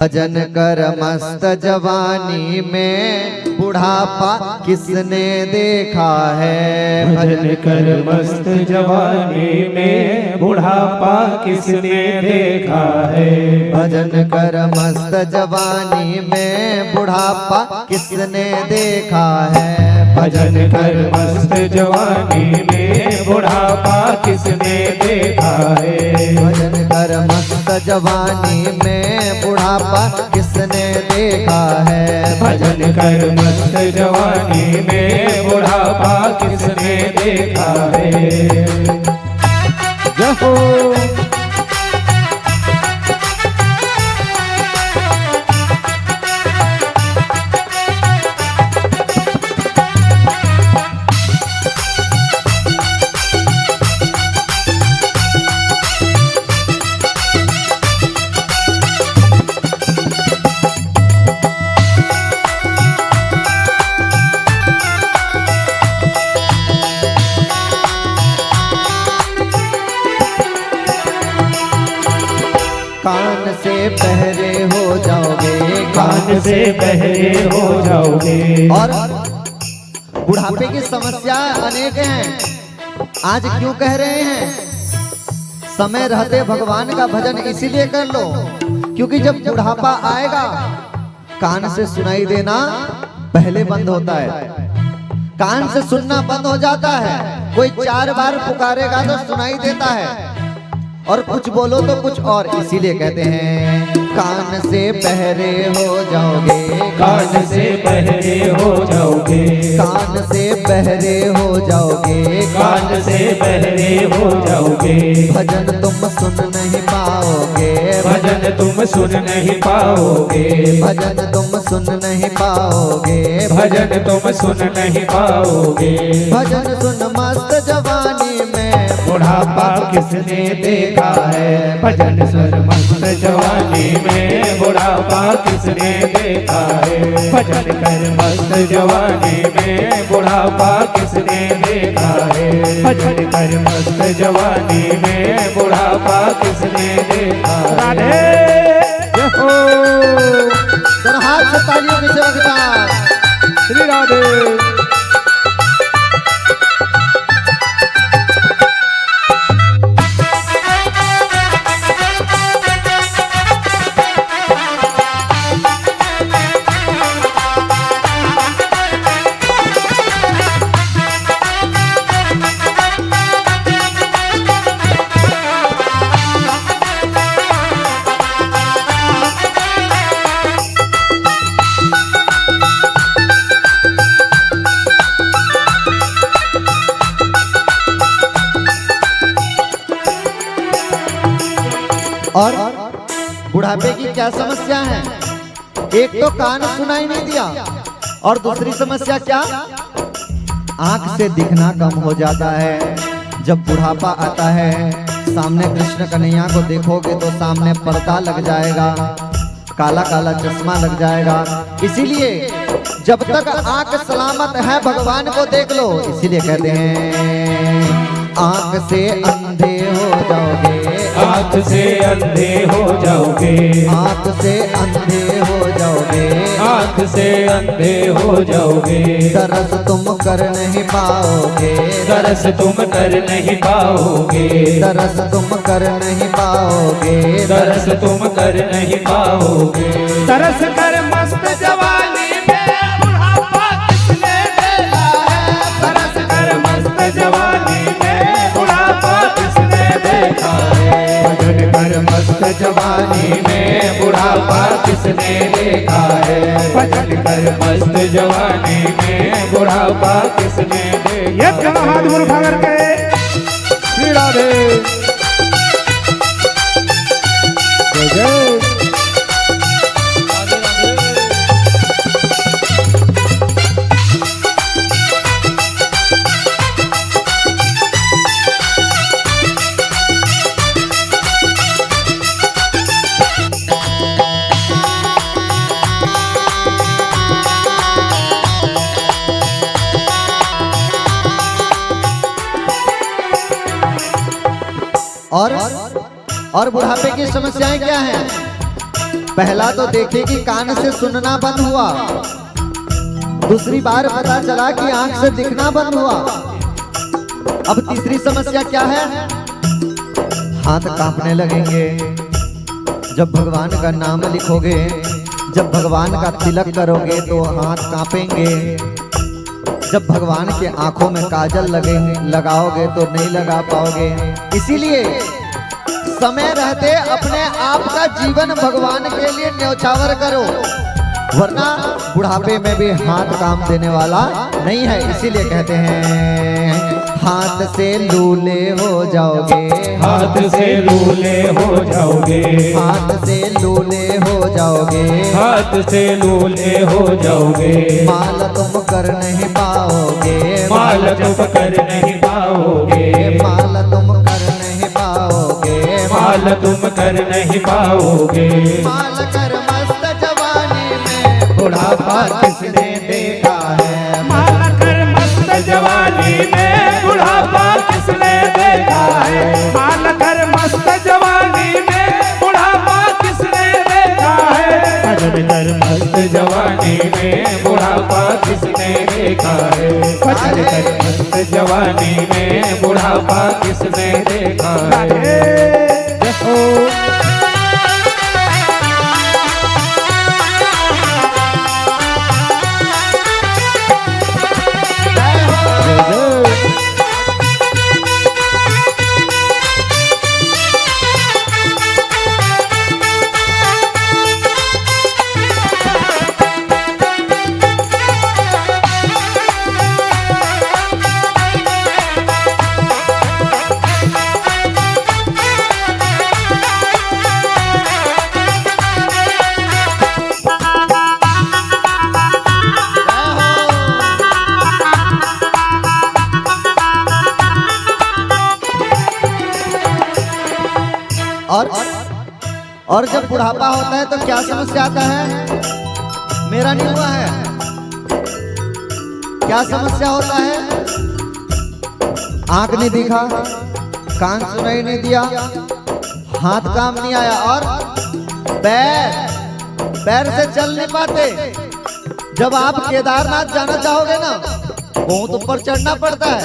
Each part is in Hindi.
भजन कर मस्त जवानी में बुढ़ापा किसने देखा है। भजन कर मस्त जवानी में बुढ़ापा किसने देखा है। भजन कर मस्त जवानी में बुढ़ापा किसने देखा है। भजन कर मस्त जवानी में बुढ़ापा किसने देखा है। भजन कर मस्त जवानी में बुढ़ापा किसने देखा है। भजन कर मस्त जवानी में बुढ़ापा किसने देखा है। जय हो। कान से बहरे हो जाओगे, कान से बहरे हो जाओगे। और बुढ़ापे की समस्या अनेक हैं। आज क्यों कह रहे हैं समय रहते भगवान का भजन इसीलिए कर लो क्योंकि जब बुढ़ापा आएगा कान से सुनाई देना पहले बंद होता है। कान से सुनना बंद हो जाता है। कोई 4 बार पुकारेगा तो सुनाई देता है और कुछ बोलो तो कुछ और। इसीलिए कहते हैं कान से बहरे हो जाओगे, कान से बहरे हो जाओगे। कान से बहरे हो जाओगे, कान से बहरे हो जाओगे। भजन तुम सुन नहीं पाओगे, भजन तुम सुन नहीं पाओगे। भजन तुम सुन नहीं पाओगे, भजन तुम सुन नहीं पाओगे। भजन सुन मस्त जवानी में बुढ़ापा किसने देखा है। भजन सुन मस्त जवानी में बुढ़ापा किसने देखा है। भजन कर मस्त जवानी में बुढ़ापा किसने देखा है। भजन कर मस्त जवानी में बुढ़ापा किसने देखा है। हाथ से तालियों की सेवकता। श्री राधे। और बुढ़ापे की क्या समस्या है। एक तो कान सुनाई नहीं दिया और दूसरी समस्या क्या, आंख से दिखना कम हो जाता है। जब बुढ़ापा आता है सामने कृष्ण कन्हैया को देखोगे तो सामने पर्दा लग जाएगा, काला काला चश्मा लग जाएगा। इसीलिए जब तक आंख सलामत है भगवान को देख लो। इसीलिए कहते हैं आंख से अंधे हो जाओगे, आंख से अंधे हो जाओगे। आंख से अंधे हो जाओगे, आंख से अंधे हो जाओगे। दरस तुम कर नहीं पाओगे, दरस तुम कर नहीं पाओगे। दरस तुम कर नहीं पाओगे, दरस तुम कर नहीं पाओगे। तरस कर मस्त जवानी में बुढ़ापा किसने देखा है। तरस कर मस्त जवानी में बुढ़ापा किसने देखा है। भजन कर मस्त जवानी में बुढ़ापा किसने देखा है। भजन कर मस्त जवानी में बुढ़ापा किसने देखा। हाथ मुड़ उठा करके श्री राधे। जय जय। और बुढ़ापे की समस्याएं क्या हैं। पहला तो देखे कि कान से सुनना बंद हुआ, दूसरी बार पता चला कि आंख से दिखना बंद हुआ। अब तीसरी समस्या क्या है? हाथ कांपने लगेंगे। जब भगवान का नाम लिखोगे, जब भगवान का तिलक करोगे तो हाथ कांपेंगे। जब भगवान के आंखों में काजल लगाओगे तो नहीं लगा पाओगे। इसीलिए समय रहते अपने आप का जीवन भगवान के लिए न्यौछावर करो, वरना बुढ़ापे में भी हाथ काम देने वाला नहीं है। इसीलिए कहते हैं हाथ से लूले हो जाओगे, हाथ से लूले हो जाओगे, हाथ से लूले हो जाओगे, हाथ से लूले हो जाओगे। माल तुम कर नहीं पाओगे, माल तुम कर नहीं पाओगे, माल तुम कर नहीं पाओगे, माल तुम कर नहीं पाओगे। माल कर मस्त जवानी में बुढ़ापा किसने देखा है? माल कर मस्त जवानी में बुढ़ापा किसने देखा है? माल कर मस्त जवानी में बुढ़ापा किसने देखा है? भजन कर मस्त जवानी में बुढ़ापा किसने देखा है? भजन कर मस्त जवानी में बुढ़ापा किसने देखा है? और जब बुढ़ापा होता है तो क्या समस्या आता है? मेरा नहीं हुआ है, क्या समस्या होता है? आंख नहीं दिखा, कान सुनाई नहीं दिया, हाथ काम नहीं आया, और पैर से चल नहीं पाते। जब आप केदारनाथ जाना चाहोगे ना, बहुत ऊपर चढ़ना पड़ता है।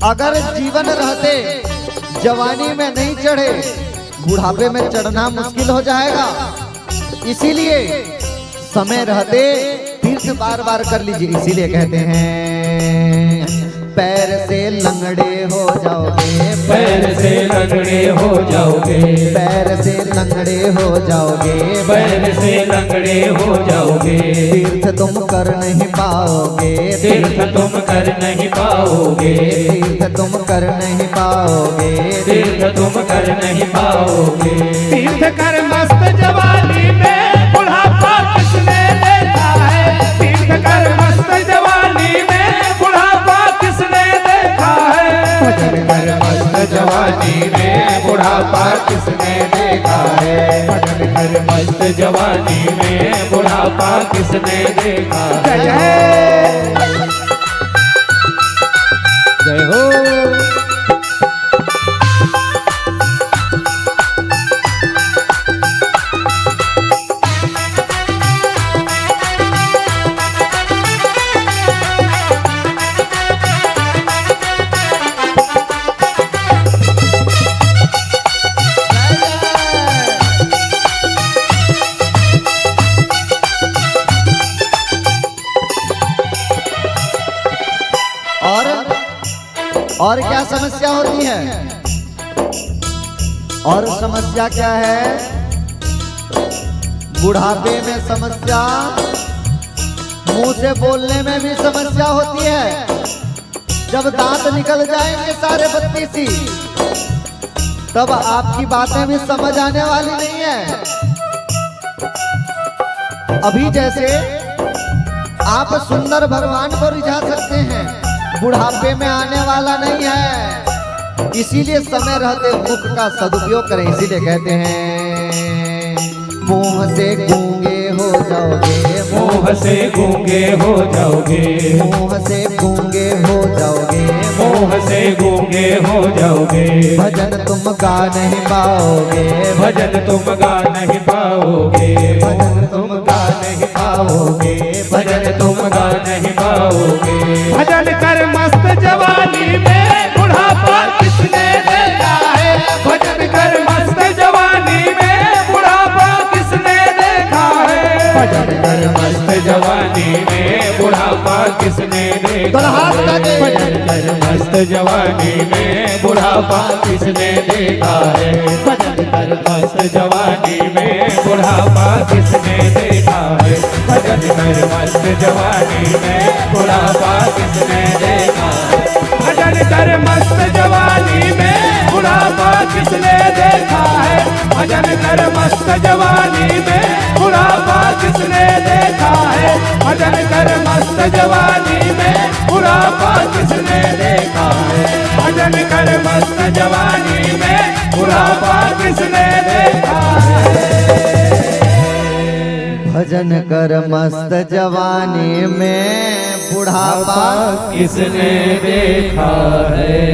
अगर जीवन रहते जवानी में नहीं चढ़े, बुढ़ापे में चढ़ना मुश्किल हो जाएगा। इसीलिए समय रहते तीर्थ बार बार कर लीजिए। इसीलिए कहते हैं पैर से लंगड़े हो जाओगे, पैर से लंगड़े हो जाओगे, पैर से लंगड़े हो जाओगे, पैर से लंगड़े हो जाओगे। तीर्थ तुम कर नहीं पाओगे, तीर्थ तुम कर नहीं पाओगे, तीर्थ तुम कर नहीं पाओगे, तीर्थ तुम कर नहीं पाओगे। तीर्थ कर मस्त जवानी में बुढ़ापा किसने देखा है? तीर्थ कर मस्त जवानी में बुढ़ापा किसने देखा है? भजन कर मस्त जवानी में बुढ़ापा किसने देखा है? भजन कर मस्त जवानी में बुढ़ापा किसने देखा है? जय हो। और क्या समस्या होती है? और समस्या क्या है? बुढ़ापे में समस्या, मुंह से बोलने में भी समस्या होती है। जब दांत निकल जाएंगे सारे 32, तब आपकी बातें भी समझ आने वाली नहीं है। अभी जैसे आप सुंदर भगवान को रिझा सकते हैं, बुढ़ापे में आने वाला नहीं है। इसीलिए समय रहते मुख का सदुपयोग करें। इसीलिए कहते हैं मुंह से गूंगे हो जाओगे, मुंह से गूंगे हो जाओगे, मुंह से गूंगे हो जाओगे, मोह से गूंगे हो जाओगे। भजन तुम गा नहीं पाओगे, भजन तुम गा नहीं पाओगे, भजन तुम गा नहीं पाओगे, भजन तुम गा नहीं पाओगे। भजन कर मस्त जवानी में बुढ़ापा किसने देखा है, भजन कर मस्त जवानी में बुढ़ापा किसने देखा है। भजन कर मस्त जवानी में बुढ़ापा किसने देखा है, भजन कर मस्त जवानी में बुढ़ापा किसने देखा है। भजन कर मस्त जवानी में बुढ़ापा किसने देखा है, भजन कर मस्त जवानी में बुढ़ापा किसने देखा है। भजन कर मस्त जवानी में बुढ़ापा किसने देखा है, भजन कर मस्त जवानी में बुढ़ापा किसने देखा है। भजन कर मस्त जवानी में बुढ़ापा किसने देखा है, भजन कर मस्त जवानी में बुढ़ापा किसने देखा है। भजन कर मस्त जवानी में बुढ़ापा किसने देखा है।